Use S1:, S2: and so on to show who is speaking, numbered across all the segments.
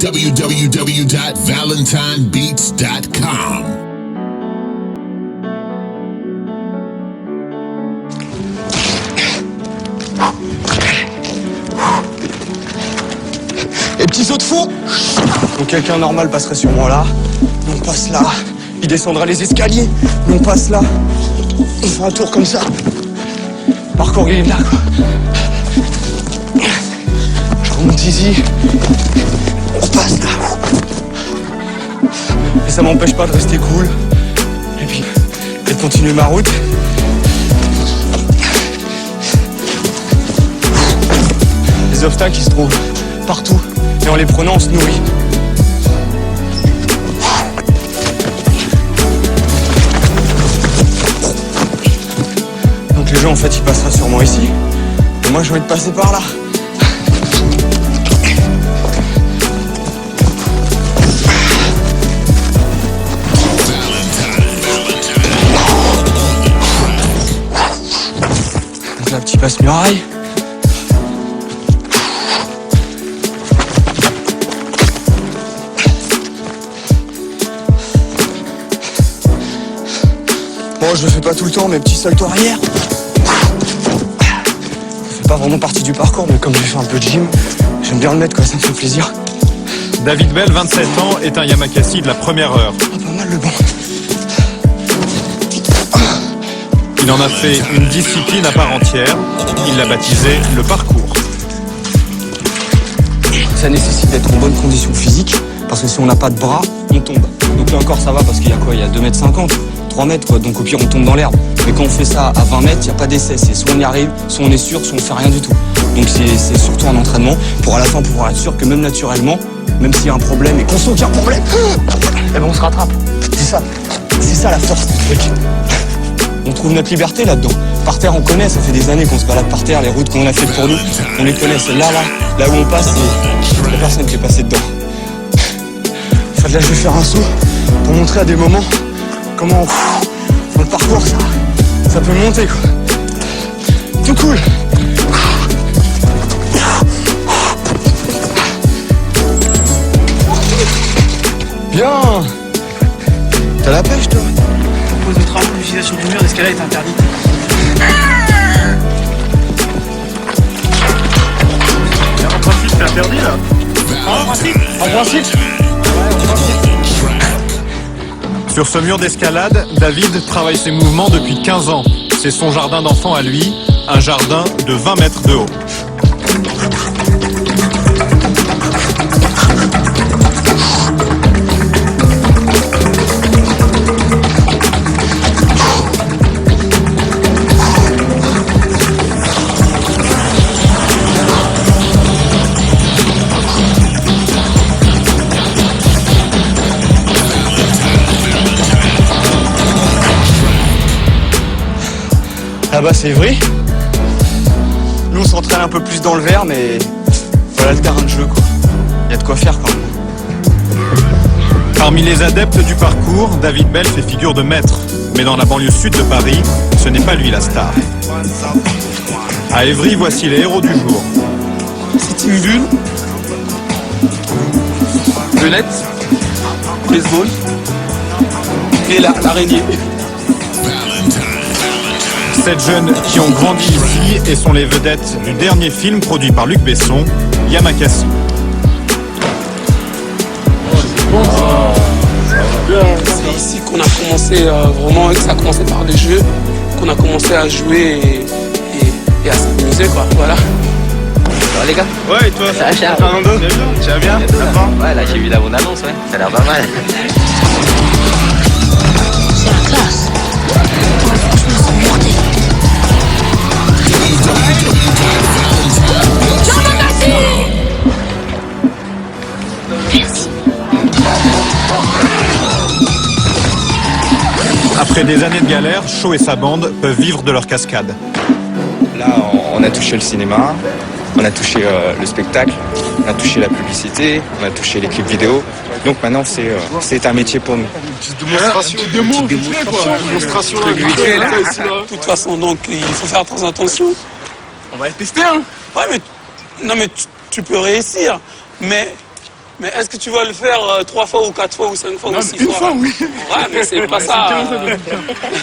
S1: www.valentinebeats.com.
S2: Et petit saut de fond. Donc quelqu'un normal passerait sur moi là. On passe là. Il descendra les escaliers. On passe là. On fait un tour comme ça. Parcours il est là quoi. Je remonte ici. On passe là. Et ça m'empêche pas de rester cool. Et puis de continuer ma route. Les obstacles ils se trouvent partout. Et en les prenant, on se nourrit. Donc les gens, en fait, ils passeraient sûrement ici. Et moi, je vais être passé par là. Donc là, petit passe-muraille. Bon, je le fais pas tout le temps, mes petits saltos arrière. Ça fait pas vraiment partie du parcours, mais comme je fais un peu de gym, j'aime bien le mettre, quoi, ça me fait plaisir.
S3: David Bell, 27 ans, est un Yamakasi de la première heure.
S2: Ah, pas mal le banc.
S3: Il en a fait une discipline à part entière. Il l'a baptisé le parcours.
S2: Ça nécessite d'être en bonne condition physique, parce que si on n'a pas de bras, on tombe. Donc là encore, ça va, parce qu'il y a quoi? Il y a 2,50 m, 3 mètres, quoi. Donc au pire, on tombe dans l'herbe. Mais quand on fait ça à 20 mètres, il n'y a pas d'essai. C'est soit on y arrive, soit on est sûr, soit on fait rien du tout. Donc c'est surtout un entraînement pour à la fin pouvoir être sûr que même naturellement, même s'il y a un problème et qu'on sent qu'il y a un problème, eh ben on se rattrape. C'est ça la force du truc. On trouve notre liberté là-dedans. Par terre, on connaît, ça fait des années qu'on se balade par terre, les routes qu'on a faites pour nous, on les connaît. C'est là où on passe, il n'y a personne qui est passé dedans. Enfin, là, je vais faire un saut pour montrer à des moments comment dans le parcours ça peut monter quoi. Tout cool. Bien. T'as la pêche toi?
S4: Propose de travaux, l'utilisation du mur d'escalade est interdite.
S3: En principe, c'est interdit là.
S4: En principe.
S3: Sur ce mur d'escalade, David travaille ses mouvements depuis 15 ans. C'est son jardin d'enfant à lui, un jardin de 20 mètres de haut.
S2: Là-bas c'est vrai. Nous on s'entraîne un peu plus dans le vert, mais voilà le terrain de jeu quoi. Il y a de quoi faire quand même.
S3: Parmi les adeptes du parcours, David Bell fait figure de maître. Mais dans la banlieue sud de Paris, ce n'est pas lui la star. À Évry, voici les héros du jour.
S4: C'est une bulle. Belette. Baseball. Et l'araignée.
S3: 7 jeunes qui ont grandi ici et sont les vedettes du dernier film produit par Luc Besson, Yamakasi.
S4: C'est ici qu'on a commencé vraiment, que ça a commencé par des jeux, qu'on a commencé à jouer et à s'amuser quoi, voilà.
S5: Ça va les gars?
S3: Ouais, et toi?
S5: Ça va, Charles?
S3: Fernando? Tu vas bien?
S5: Ouais, là j'ai vu la bonne annonce, ouais. Ça a l'air pas mal.
S6: C'est la classe. Franchement, c'est mortel. Merci.
S3: Après des années de galère, Shaw et sa bande peuvent vivre de leur cascade.
S7: Là, on a touché le cinéma, on a touché le spectacle, on a touché la publicité, on a touché les clips vidéo. Donc maintenant, c'est un métier pour nous.
S4: Démonstration. De toute façon, donc, il faut faire très attention.
S2: On va le tester, hein.
S4: Ouais, mais non, mais tu peux réussir, mais Mais est-ce que tu vas le faire 3 fois ou 4 fois ou 5 fois ou 6 fois?
S1: Une fois, oui.
S4: Ouais, mais c'est pas ça.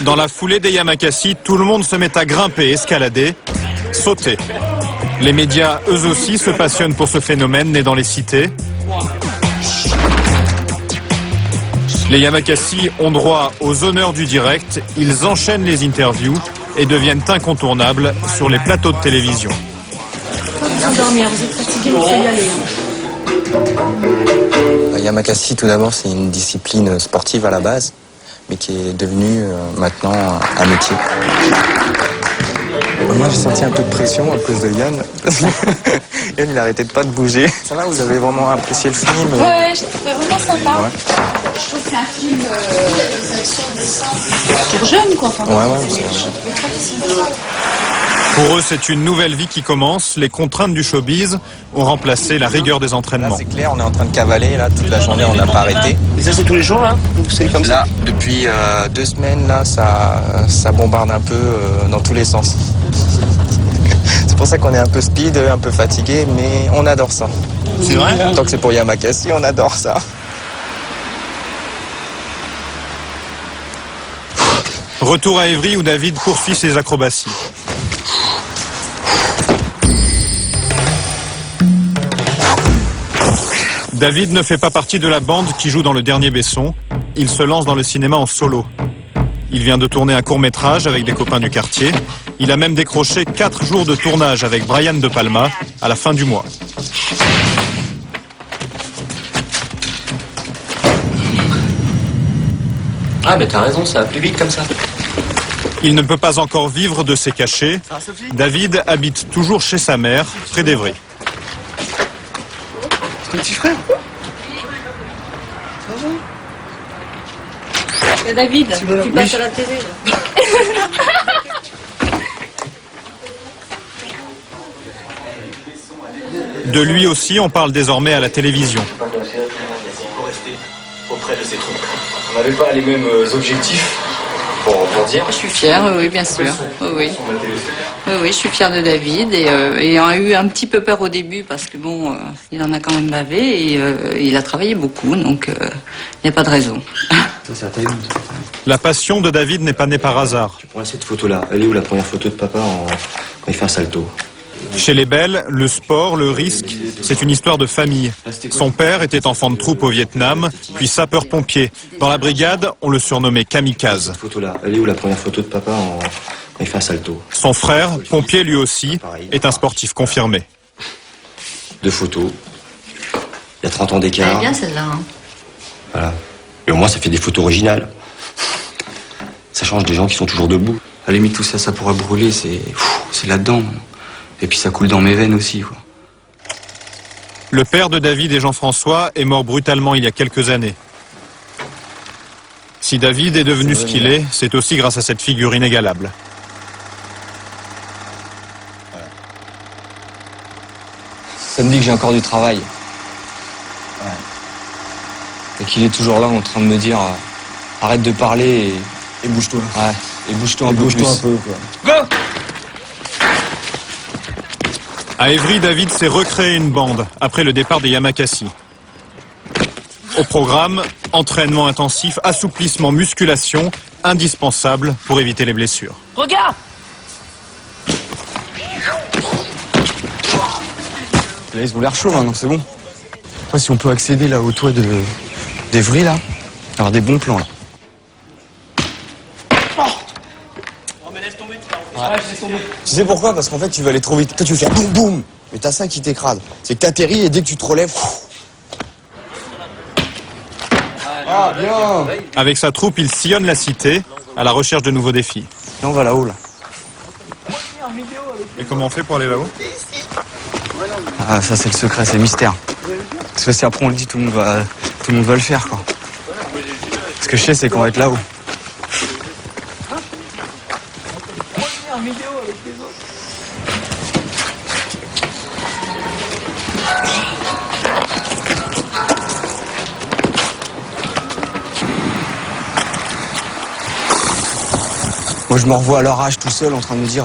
S3: Dans la foulée des Yamakasi, tout le monde se met à grimper, escalader, sauter. Les médias, eux aussi, se passionnent pour ce phénomène né dans les cités. Les Yamakasi ont droit aux honneurs du direct, ils enchaînent les interviews et deviennent incontournables sur les plateaux de télévision.
S6: Vous dormir, vous êtes fatigué, vous pouvez y aller.
S7: Yamakasi, tout d'abord, c'est une discipline sportive à la base, mais qui est devenue maintenant un métier. Moi, j'ai senti un peu de pression à cause de Yann. Yann, il arrêtait pas de bouger. Ça va, vous avez vraiment apprécié le film?
S8: Ouais, j'ai trouvé vraiment sympa.
S7: Ouais.
S8: Je trouve que c'est un film pour jeunes, quoi. Enfin,
S7: Ouais,
S8: c'est
S7: vrai.
S3: Pour eux, c'est une nouvelle vie qui commence. Les contraintes du showbiz ont remplacé la rigueur des
S7: Là,
S3: entraînements.
S7: c'est clair, on est en train de cavaler, là, toute la journée, on n'a pas arrêté.
S1: Et ça, c'est tous les jours, là? Donc, c'est comme ça?
S7: Là, depuis 2 semaines, là, ça bombarde un peu dans tous les sens. C'est pour ça qu'on est un peu speed, un peu fatigué, mais on adore ça.
S1: C'est vrai?
S7: Tant que c'est pour Yamakasi, on adore ça.
S3: Retour à Évry où David poursuit ses acrobaties. David ne fait pas partie de la bande qui joue dans Le Dernier Besson. Il se lance dans le cinéma en solo. Il vient de tourner un court-métrage avec des copains du quartier. Il a même décroché 4 jours de tournage avec Brian De Palma à la fin du mois.
S5: Ah, mais t'as raison, ça va plus vite comme ça.
S3: Il ne peut pas encore vivre de ses cachets. David habite toujours chez sa mère, près d'Évry.
S1: C'est ton petit frère?
S6: David, tu passes à la télé.
S3: De lui aussi, on parle désormais à la télévision.
S9: Auprès de ces trucs. On n'avait pas les mêmes objectifs pour dire.
S10: Je suis fière, oui, bien sûr. Oui. Oui, je suis fière de David et on a eu un petit peu peur au début parce que bon, il en a quand même bavé et il a travaillé beaucoup, donc il n'y a pas de raison.
S9: Ça, c'est à taille.
S3: La passion de David n'est pas née par hasard.
S9: Tu prends cette photo-là. Elle est où la première photo de papa quand il fait un salto?
S3: Chez les Belles, le sport, le risque, c'est une histoire de famille. Son père était enfant de troupe au Vietnam, puis sapeur-pompier. Dans la brigade, on le surnommait Kamikaze.
S9: Cette photo-là. Elle est où la première photo de papa quand il fait un salto?
S3: Son frère, pompier lui aussi, est un sportif confirmé.
S9: 2 photos. Il y a 30 ans
S10: Elle est
S9: d'écart.
S10: bien celle-là. Hein.
S9: Voilà. Et au moins, ça fait des photos originales. Ça change des gens qui sont toujours debout.
S2: À la limite, tout ça, ça pourra brûler, c'est là-dedans. Et puis ça coule dans mes veines aussi, quoi.
S3: Le père de David et Jean-François est mort brutalement il y a quelques années. Si David est devenu ce qu'il est, c'est aussi grâce à cette figure inégalable.
S2: Ça me dit que j'ai encore du travail. Et qu'il est toujours là en train de me dire arrête de parler
S1: Et bouge-toi.
S2: ouais, et bouge-toi un peu
S1: Bouge-toi
S2: plus.
S1: un peu, quoi.
S3: À Évry, David s'est recréé une bande après le départ des Yamakasi. Au programme, entraînement intensif, assouplissement, musculation, indispensable pour éviter les blessures.
S6: Regarde!
S2: Là, ils ont l'air chauds maintenant, c'est bon. Après, si on peut accéder là au toit d'Évry, là, avoir des bons plans là.
S1: Tu sais pourquoi? Parce qu'en fait, tu vas aller trop vite. Toi, tu veux faire boum boum. Mais t'as ça qui t'écrase. C'est que t'atterris et dès que tu te relèves. Ah, bien!
S3: Avec sa troupe, il sillonne la cité à la recherche de nouveaux défis.
S2: Et on va là-haut là.
S3: Et comment on fait pour aller là-haut?
S2: Ah, ça c'est le secret, c'est le mystère. Parce que si après on le dit, tout le monde va le faire, quoi. Ce que je sais, c'est qu'on va être là-haut. Moi, je me revois à leur âge tout seul en train de me dire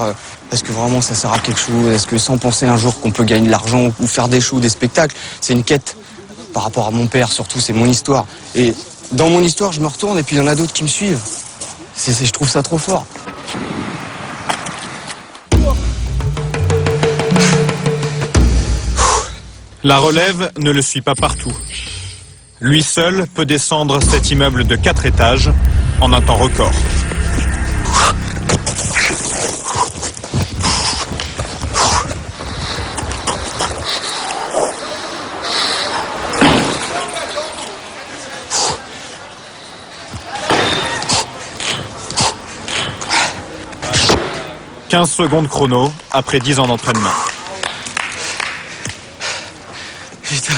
S2: est-ce que vraiment ça sert à quelque chose? Est-ce que sans penser un jour qu'on peut gagner de l'argent ou faire des shows, des spectacles, c'est une quête par rapport à mon père, surtout, c'est mon histoire. Et dans mon histoire, je me retourne et puis il y en a d'autres qui me suivent. Je trouve ça trop fort.
S3: La relève ne le suit pas partout. Lui seul peut descendre cet immeuble de 4 étages en un temps record. « 15 secondes chrono après 10 ans d'entraînement. »
S2: Putain,